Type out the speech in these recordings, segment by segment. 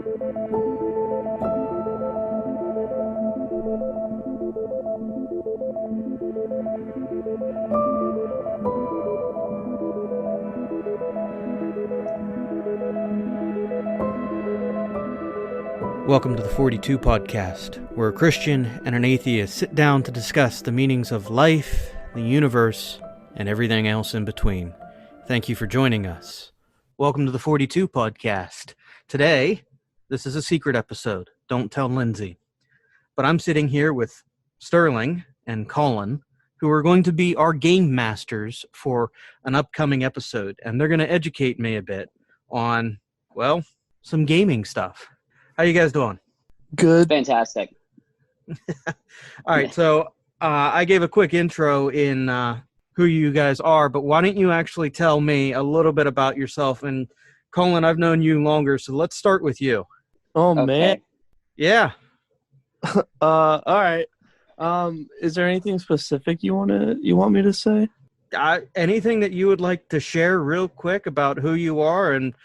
Welcome to the 42 Podcast, where a Christian and an atheist sit down to discuss the meanings of life, the universe, and everything else in between. Thank you for joining us. Welcome to the 42 Podcast. Today, this is a secret episode. Don't tell Lindsey. But I'm sitting here with Sterling and Colin, who are going to be our game masters for an upcoming episode. And they're going to educate me a bit on, well, some gaming stuff. How you guys doing? Good. Fantastic. All right, so I gave a quick intro in who you guys are, but why don't you actually tell me a little bit about yourself? And Colin, I've known you longer, so let's start with you. Oh, Okay. man. Yeah. All right. Is there anything specific you want me to say? Anything that you would like to share real quick about who you are and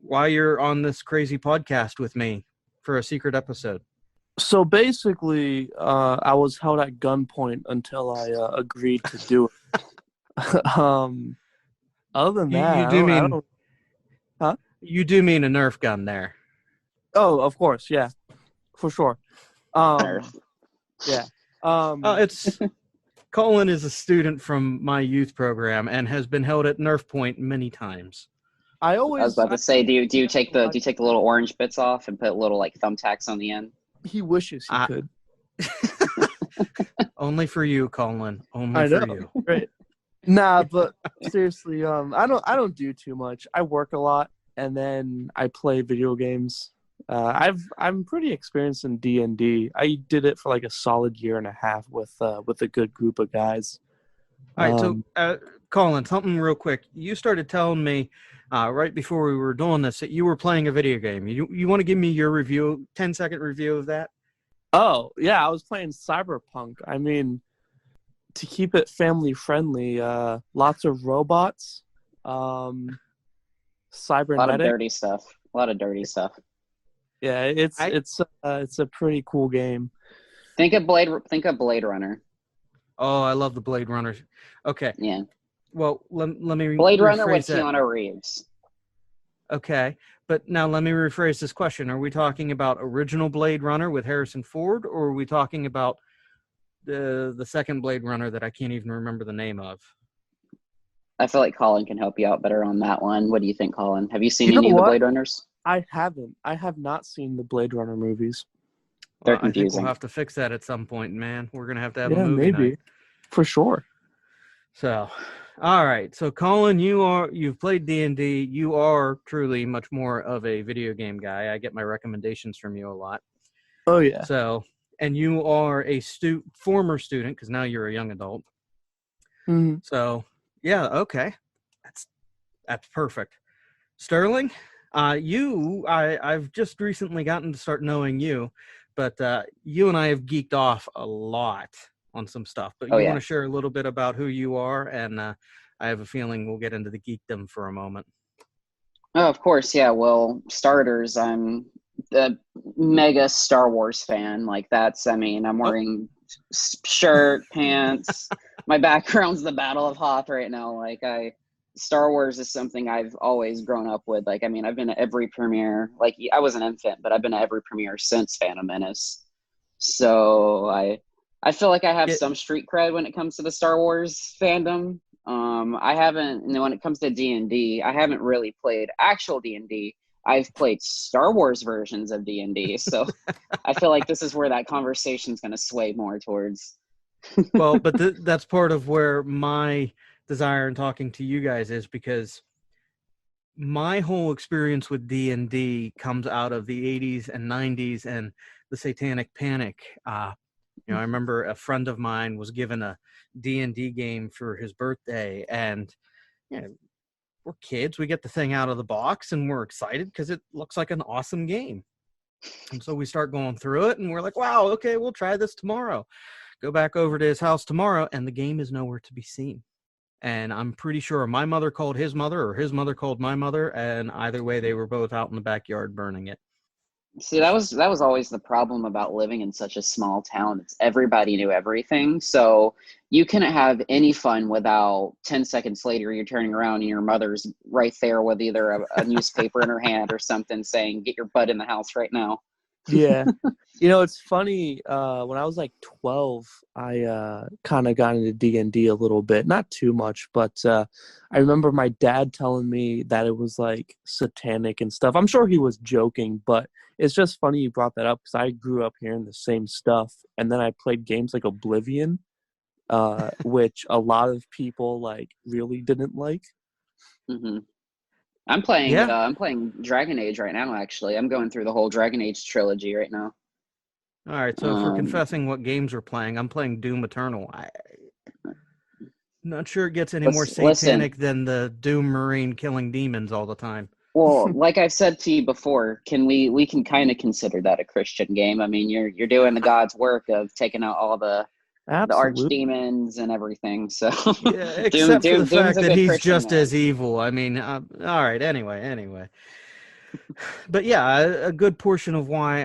why you're on this crazy podcast with me for a secret episode? So basically, I was held at gunpoint until I agreed to do it. Other than that, you do mean a Nerf gun there. Oh, of course, yeah, for sure. Nerf. Yeah. It's Colin is a student from my youth program and has been held at Nerf Point many times. I was about to say, do you take the little orange bits off and put little like thumbtacks on the end? He wishes he could. Only for you, Colin. Only I for know. you. Right. Nah, but seriously, I don't do too much. I work a lot and then I play video games. I'm pretty experienced in D&D. I did it for like a solid year and a half with a good group of guys. All right, so Colin, something real quick. You started telling me right before we were doing this that you were playing a video game. You want to give me your review, 10-second review of that? Oh, yeah, I was playing Cyberpunk. I mean, to keep it family friendly, lots of robots, cybernetic. A lot of dirty stuff. Yeah, it's a pretty cool game. Think of Blade Runner. Oh, I love the Blade Runner. Okay. Yeah. Well, let me Blade Runner with rephrase that. Keanu Reeves. Okay, but now let me rephrase this question. Are we talking about original Blade Runner with Harrison Ford, or are we talking about the second Blade Runner that I can't even remember the name of? I feel like Colin can help you out better on that one. What do you think, Colin? Have you seen any of the Blade Runners? I haven't. I have not seen the Blade Runner movies. They're I think confusing. we'll have to fix that at some point, man. We're going to have a movie maybe. night. For sure. So, all right. So, Colin, you've played D&D. You are truly much more of a video game guy. I get my recommendations from you a lot. Oh, yeah. So, and you are a former student, because now you're a young adult. Mm-hmm. So, yeah, okay. That's perfect. Sterling, I've just recently gotten to start knowing you, but you and I have geeked off a lot on some stuff. But want to share a little bit about who you are, and I have a feeling we'll get into the geekdom for a moment. Oh, of course, yeah. Well, starters, I'm a mega Star Wars fan. I'm wearing shirt, pants. My background's the Battle of Hoth right now. Star Wars is something I've always grown up with. I've been at every premiere. I was an infant, but I've been at every premiere since Phantom Menace. So I feel like I have some street cred when it comes to the Star Wars fandom. I haven't, and when it comes to D&D, I haven't really played actual D&D. I've played Star Wars versions of D&D. So I feel like this is where that conversation's going to sway more towards. Well, but that's part of where my desire in talking to you guys is, because my whole experience with D&D comes out of the 80s and 90s and the Satanic Panic. I remember a friend of mine was given a D&D game for his birthday, and we're kids. We get the thing out of the box and we're excited because it looks like an awesome game. And so we start going through it and we're like, wow, okay, we'll try this tomorrow. Go back over to his house tomorrow and the game is nowhere to be seen. And I'm pretty sure my mother called his mother or his mother called my mother, and either way they were both out in the backyard burning it. See, that was always the problem about living in such a small town. It's everybody knew everything. So you couldn't have any fun without 10 seconds later you're turning around and your mother's right there with either a newspaper in her hand or something saying, "Get your butt in the house right now." Yeah. It's funny, when I was like 12, I kind of got into D&D a little bit, not too much, but I remember my dad telling me that it was like satanic and stuff. I'm sure he was joking, but it's just funny you brought that up because I grew up hearing the same stuff, and then I played games like Oblivion, which a lot of people like really didn't like. hmm I'm playing Yeah. I'm playing Dragon Age right now. Actually, I'm going through the whole Dragon Age trilogy right now. All right. So if we're confessing what games we're playing, I'm playing Doom Eternal. Not sure it gets any more Listen. satanic than the Doom Marine killing demons all the time. Well, like I've said to you before, we can kind of consider that a Christian game. I mean, you're doing the God's work of taking out all the Absolutely. archdemons and everything. So Yeah, Doom except for the Doom's fact a that good he's Christian just man. as evil. I mean, all right. Anyway. But yeah, a good portion of why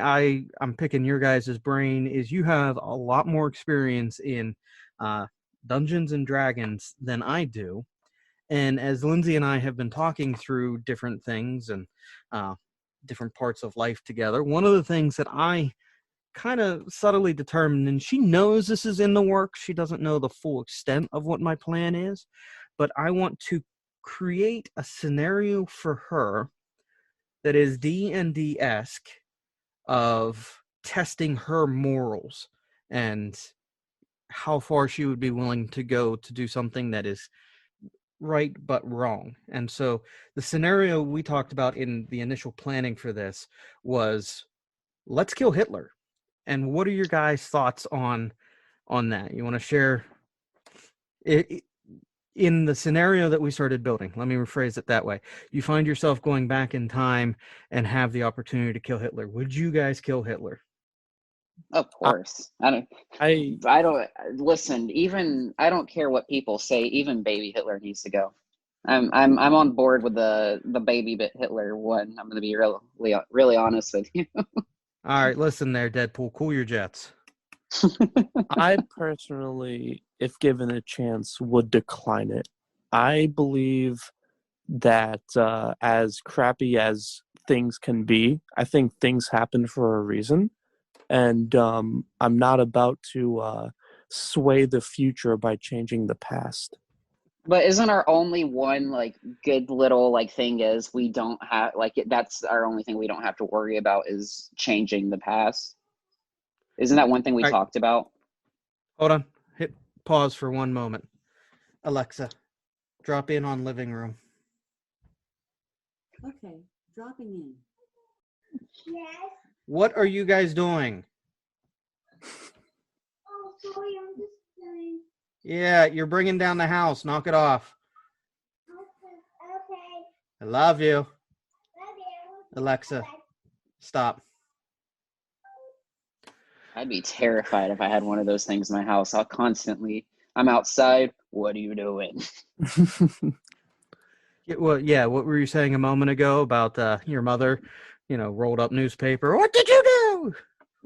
I'm picking your guys' brain is you have a lot more experience in uh, Dungeons and Dragons than I do. And as Lindsay and I have been talking through different things and uh, different parts of life together, one of the things that I kind of subtly determined, and she knows this is in the works, she doesn't know the full extent of what my plan is, but I want to create a scenario for her that is D&D-esque of testing her morals and how far she would be willing to go to do something that is right but wrong. And so the scenario we talked about in the initial planning for this was, let's kill Hitler. And what are your guys' thoughts on that? You want to share it? In the scenario that we started building, let me rephrase it that way. You find yourself going back in time and have the opportunity to kill Hitler. Would you guys kill Hitler? Of I, course. I don't. I I don't listen. Even I don't care what people say. Even baby Hitler needs to go. I'm on board with the baby bit Hitler one. I'm going to be really honest with you. All right, listen there, Deadpool. Cool your jets. I personally, if given a chance, would decline it. I believe that as crappy as things can be, I think things happen for a reason. And I'm not about to sway the future by changing the past. But isn't our only one like good little like thing is we don't have that's our only thing we don't have to worry about is changing the past. Isn't that one thing we All right, talked about? hold on. Hit pause for one moment. Alexa, drop in on living room. Okay, dropping in. Yes. What are you guys doing? Oh, sorry, I'm just doing. Yeah, you're bringing down the house. Knock it off. Okay. I love you. Love you. Alexa, Bye. stop. I'd be terrified if I had one of those things in my house. I'm outside. What are you doing? What were you saying a moment ago about your mother, rolled up newspaper? What did you do?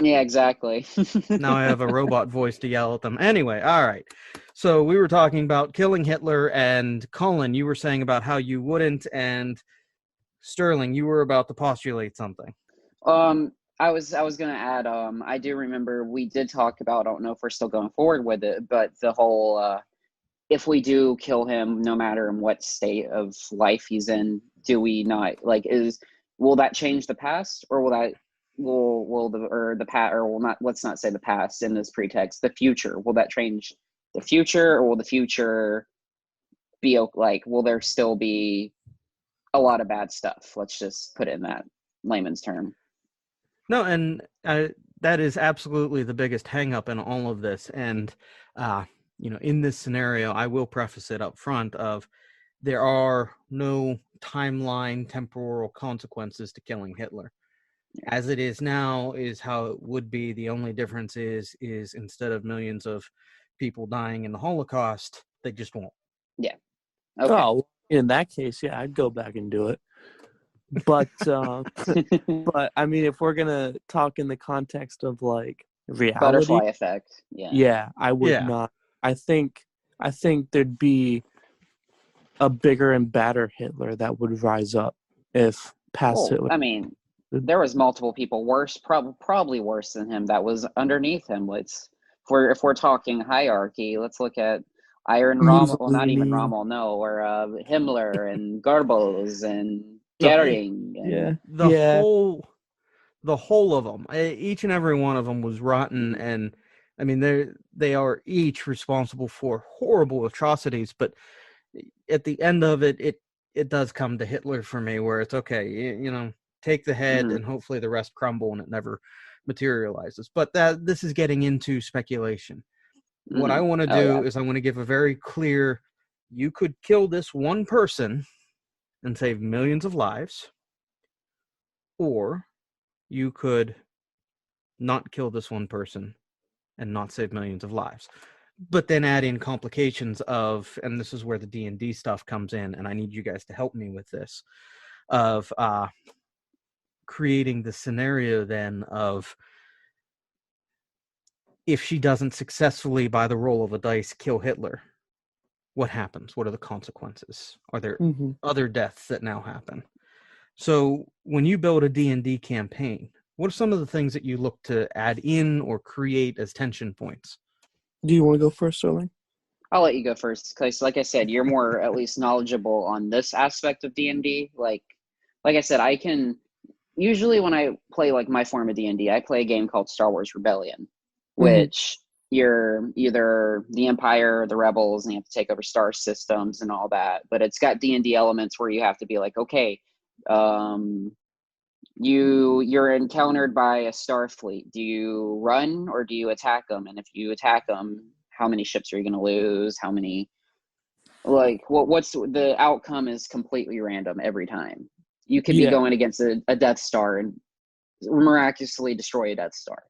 Yeah, exactly. Now I have a robot voice to yell at them. Anyway, all right. So we were talking about killing Hitler, and Colin, you were saying about how you wouldn't, and Sterling, you were about to postulate something. I was gonna add, I do remember we did talk about, I don't know if we're still going forward with it, but the whole if we do kill him, no matter in what state of life he's in, do we not will that change the past, or will the or the past, or will not, let's not say the past in this pretext, the future, will that change the future, or will the future be like, will there still be a lot of bad stuff? Let's just put it in that layman's term. No, and that is absolutely the biggest hangup in all of this. And, in this scenario, I will preface it up front of there are no timeline, temporal consequences to killing Hitler. As it is now is how it would be. The only difference is instead of millions of people dying in the Holocaust, they just won't. Yeah. Okay. Oh, in that case, yeah, I'd go back and do it. But but I mean, if we're gonna talk in the context of like reality, Butterfly effect. Yeah. yeah, I would Yeah. not. I think there'd be a bigger and badder Hitler that would rise up if past Well, Hitler. I mean, there was multiple people worse, probably worse than him that was underneath him. If we're talking hierarchy, let's look at Iron Rommel. Well, not even Mussolini. Rommel, no, or Himmler and Goebbels and No, Goering yeah, and The yeah. whole of them, each and every one of them was rotten, and I mean they are each responsible for horrible atrocities. But at the end of it does come to Hitler for me, where it's okay, take the head Mhm. and hopefully the rest crumble and it never materializes. But this is getting into speculation. What I Mhm. want to Oh yeah. do is I want to give a very clear: you could kill this one person and save millions of lives, or you could not kill this one person and not save millions of lives. But then add in complications of, and this is where the D&D stuff comes in, and I need you guys to help me with this, of creating the scenario then of, if she doesn't successfully, by the roll of a dice, kill Hitler, what happens? What are the consequences? Are there Mm-hmm. other deaths that now happen? So when you build a D&D campaign, what are some of the things that you look to add in or create as tension points? Do you want to go first, Sterling? I'll let you go first because, like I said, you're more at least knowledgeable on this aspect of D&D. Like I said, I can usually when I play like my form of D&D, I play a game called Star Wars Rebellion, Mm-hmm. which you're either the Empire or the Rebels, and you have to take over star systems and all that. But it's got D&D elements where you have to be like, okay, um, you're encountered by a star fleet. Do you run or do you attack them? And if you attack them, how many ships are you going to lose? How many? Like what's the outcome is completely random every time. You could be Yeah, going against a Death Star and miraculously destroy a Death Star.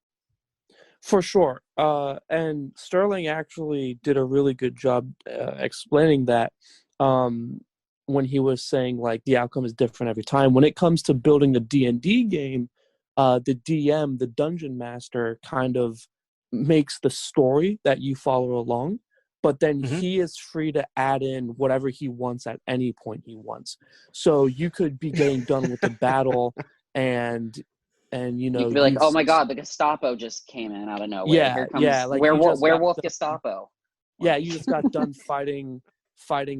for sure. And Sterling actually did a really good job explaining that when he was saying like the outcome is different every time. When it comes to building the D&D game, the DM, the dungeon master, kind of makes the story that you follow along, but then Mhm. he is free to add in whatever he wants at any point he wants. So you could be getting done with the battle and you You know could be like, you've oh my god, the Gestapo just came in out of nowhere. yeah, Here yeah, comes like you just got werewolf done, Gestapo. yeah, Like, you just got done fighting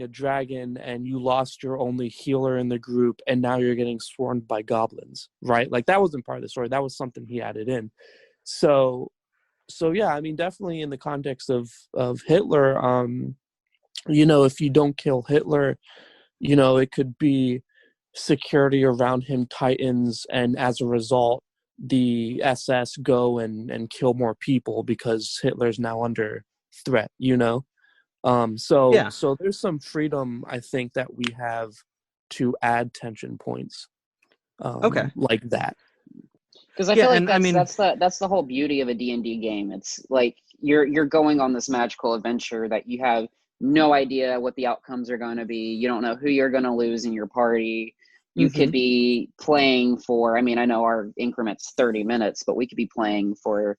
a dragon and you lost your only healer in the group and now you're getting swarmed by goblins, right? Like that wasn't part of the story. That was something he added in. So yeah, I mean definitely in the context of Hitler, if you don't kill Hitler, it could be security around him tightens and as a result the SS go and kill more people because Hitler's now under threat, so Yeah. there's some freedom I think that we have to add tension points Okay. like that. because I Yeah, feel like and I mean, that's the whole beauty of a D&D game. It's like you're going on this magical adventure that you have no idea what the outcomes are going to be. You don't know who you're going to lose in your party. You Mm-hmm. could be playing for, I mean, I know our increment's 30 minutes, but we could be playing for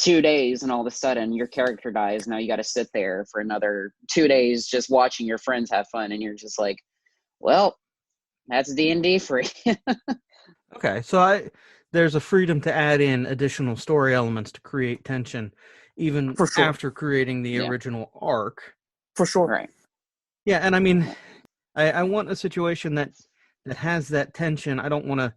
2 days and all of a sudden your character dies. Now you got to sit there for another 2 days just watching your friends have fun. And you're just like, well, that's D&D for you. okay, so there's a freedom to add in additional story elements to create tension, even For sure. after creating the Yeah. original arc. For sure. Right. Yeah, and I mean, I want a situation that has that tension. I don't want to.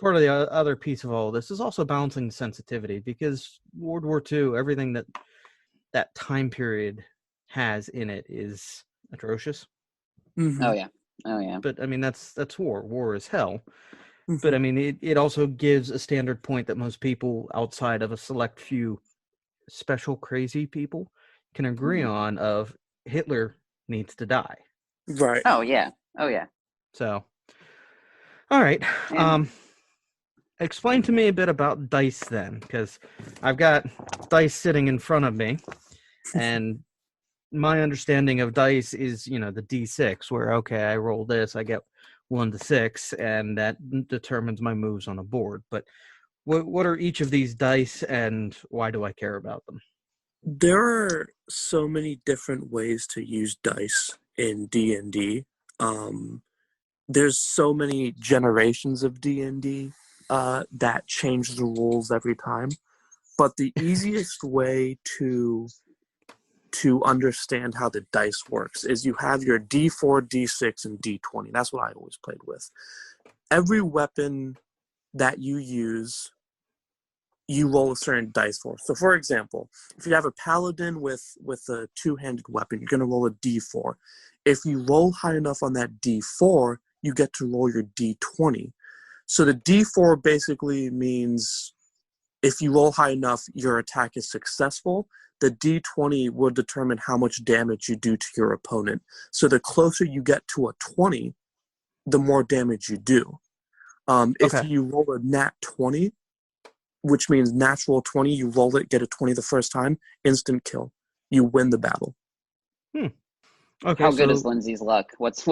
Part of the other piece of all this is also balancing sensitivity, because World War II, everything that time period has in it is atrocious. Mm-hmm. Oh yeah. Oh yeah. But I mean, that's war. War is hell. Mm-hmm. But I mean, it also gives a standard point that most people outside of a select few special crazy people can agree on of Hitler needs to die. Right. Oh yeah. Oh yeah. So, all right. And Explain to me a bit about dice then, because I've got dice sitting in front of me, and my understanding of dice is, the D6, where, okay, I roll this, I get 1 to 6, and that determines my moves on a board. But what are each of these dice, and why do I care about them? There are so many different ways to use dice in D&D. There's so many generations of D&D that change the rules every time. But the easiest way to understand how the dice works is you have your D4, D6, and D20. That's what I always played with. Every weapon that you use, you roll a certain dice for. So, for example, if you have a paladin with a two-handed weapon, you're going to roll a D4. If you roll high enough on that D4, you get to roll your D20. So the D4 basically means if you roll high enough, your attack is successful. The D20 will determine how much damage you do to your opponent. So the closer you get to a 20, the more damage you do. If you roll a nat 20, which means natural 20, you roll it, get a 20 the first time, instant kill. You win the battle. Okay, How good is Lindsey's luck? What's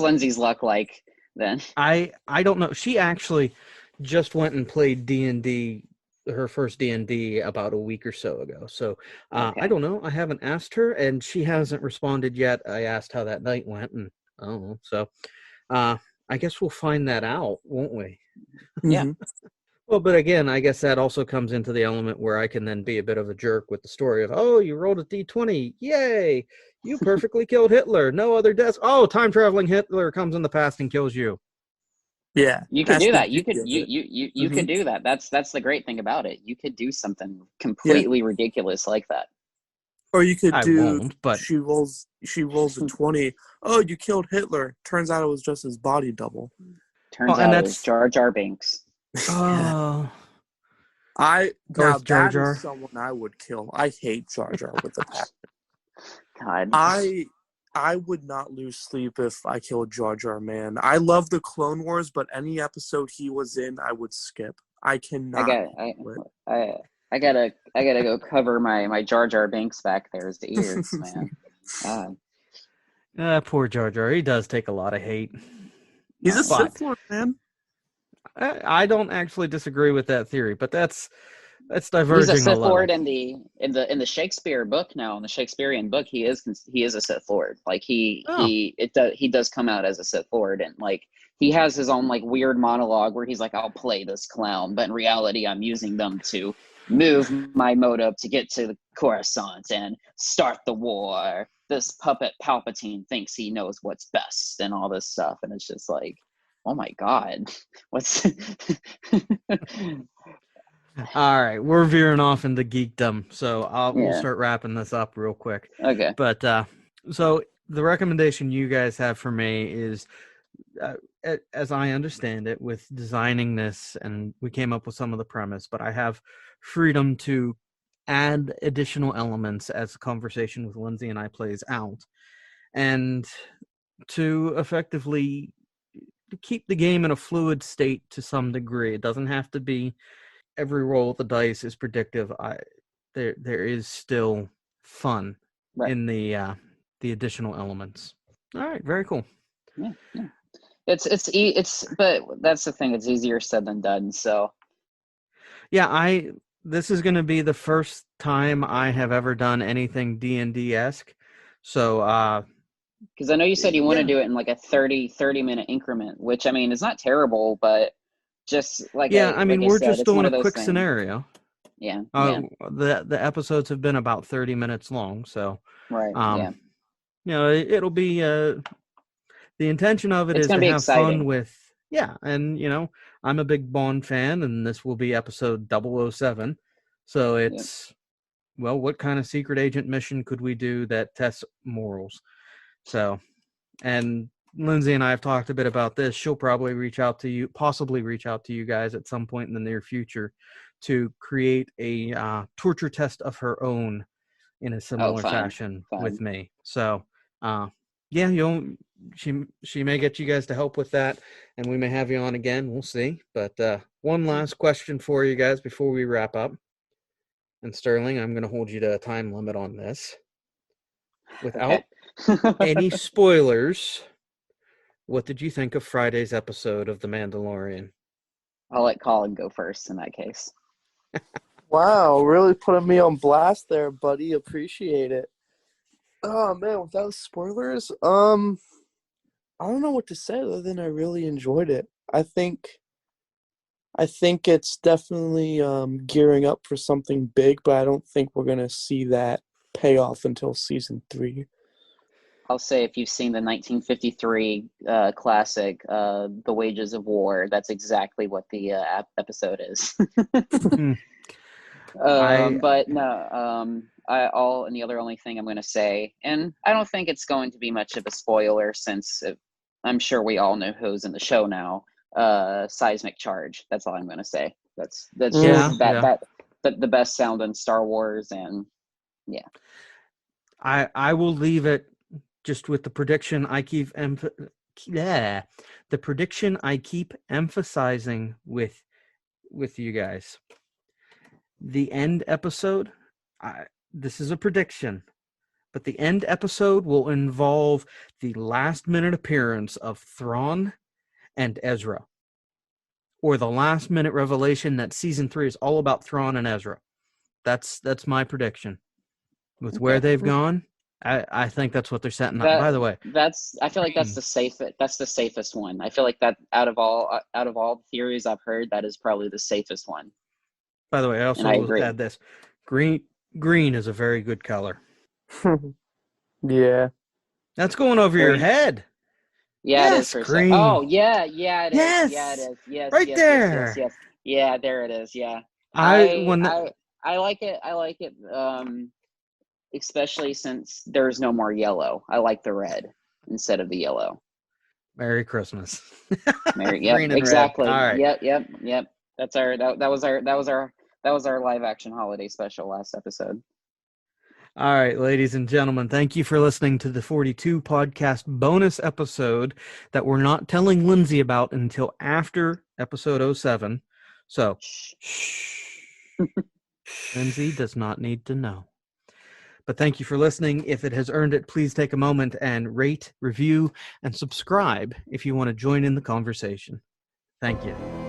Lindsey's luck like then? I don't know. She actually just went and played D&D, her first D&D, about a week or so ago. So I don't know. I haven't asked her, and she hasn't responded yet. I asked how that night went, and I don't know. So I guess we'll find that out, won't we? Yeah. Well, but again, I guess that also comes into the element where I can then be a bit of a jerk with the story of, oh, you rolled a D20. Yay. You perfectly killed Hitler. No other deaths. Oh, time-traveling Hitler comes in the past and kills you. Yeah. You could do that. You could you could do that. That's the great thing about it. You could do something completely ridiculous like that. Or you could but she rolls a 20. Oh, you killed Hitler. Turns out it was just his body double. Turns out it was Jar Jar Binks. Oh. That is someone I would kill. I hate Jar Jar with a passion. God. I would not lose sleep if I killed Jar Jar, man. I love the Clone Wars, but any episode he was in, I would skip. I cannot. I gotta go cover my Jar Jar Binks back there's the ears, man. Poor Jar Jar. He does take a lot of hate. He's a Sith Lord, man. I don't actually disagree with that theory, but that's diverging a He's a Sith little. Lord in the Shakespeare book now. In the Shakespearean book, he is a Sith Lord. Like he does come out as a Sith Lord, and like he has his own like weird monologue where he's like, "I'll play this clown," but in reality, I'm using them to move my motive to get to the Coruscant and start the war. This puppet Palpatine thinks he knows what's best and all this stuff, and it's just like, oh my God, what's All right, we're veering off into geekdom, so we'll start wrapping this up real quick. Okay. But so the recommendation you guys have for me is, as I understand it, with designing this, and we came up with some of the premise, but I have freedom to add additional elements as the conversation with Lindsey and I plays out, and to effectively keep the game in a fluid state to some degree. It doesn't have to be every roll of the dice is predictive. There is still fun in the additional elements. All right, very cool. Yeah. It's but that's the thing. It's easier said than done. So yeah, this is going to be the first time I have ever done anything D&D-esque. So because I know you said you want to do it in like a 30 minute increment, which I mean is not terrible, but just like we're just doing a quick scenario. Yeah. The episodes have been about 30 minutes long, so it'll be the intention of it is to have fun with and I'm a big Bond fan, and this will be episode 007. So it's what kind of secret agent mission could we do that tests morals? So, and Lindsey and I have talked a bit about this. She'll probably possibly reach out to you guys at some point in the near future to create a torture test of her own in a similar fashion with me. So, she may get you guys to help with that, and we may have you on again. We'll see. But one last question for you guys before we wrap up. And Sterling, I'm going to hold you to a time limit on this. Without any spoilers, what did you think of Friday's episode of The Mandalorian? I'll let Colin go first in that case. Wow, really putting me on blast there, buddy. Appreciate it. Oh man, without spoilers, I don't know what to say other than I really enjoyed it. I think it's definitely gearing up for something big, but I don't think we're gonna see that payoff until season 3. I'll say if you've seen the 1953 classic, The Wages of War, that's exactly what the episode is. But no, and the only thing I'm going to say, and I don't think it's going to be much of a spoiler since I'm sure we all know who's in the show now. Seismic Charge. That's all I'm going to say. That's the best sound in Star Wars, and yeah. I will leave it just with the prediction I keep emphasizing with you guys. The end episode, this is a prediction, but the end episode will involve the last minute appearance of Thrawn and Ezra, or the last minute revelation that season 3 is all about Thrawn and Ezra. That's my prediction. With where they've gone, I think that's what they're setting up. By the way, I feel like that's the safest one. I feel like that out of all theories I've heard, that is probably the safest one. By the way, I also add this. Green is a very good color. Yeah. That's going over your head. Yeah, yes, it is for green. Oh, yeah, it yes. is. Yeah, it is. Yes, right yes, there. Yes. Yeah, there it is. Yeah. I like it. Especially since there's no more yellow. I like the red instead of the yellow. Merry Christmas. Yeah, exactly. Yep. That's that was our live action holiday special last episode. All right, ladies and gentlemen, thank you for listening to the 42 podcast bonus episode that we're not telling Lindsey about until after episode 07. So, shh. Lindsey does not need to know. But thank you for listening. If it has earned it, please take a moment and rate, review, and subscribe if you want to join in the conversation. Thank you.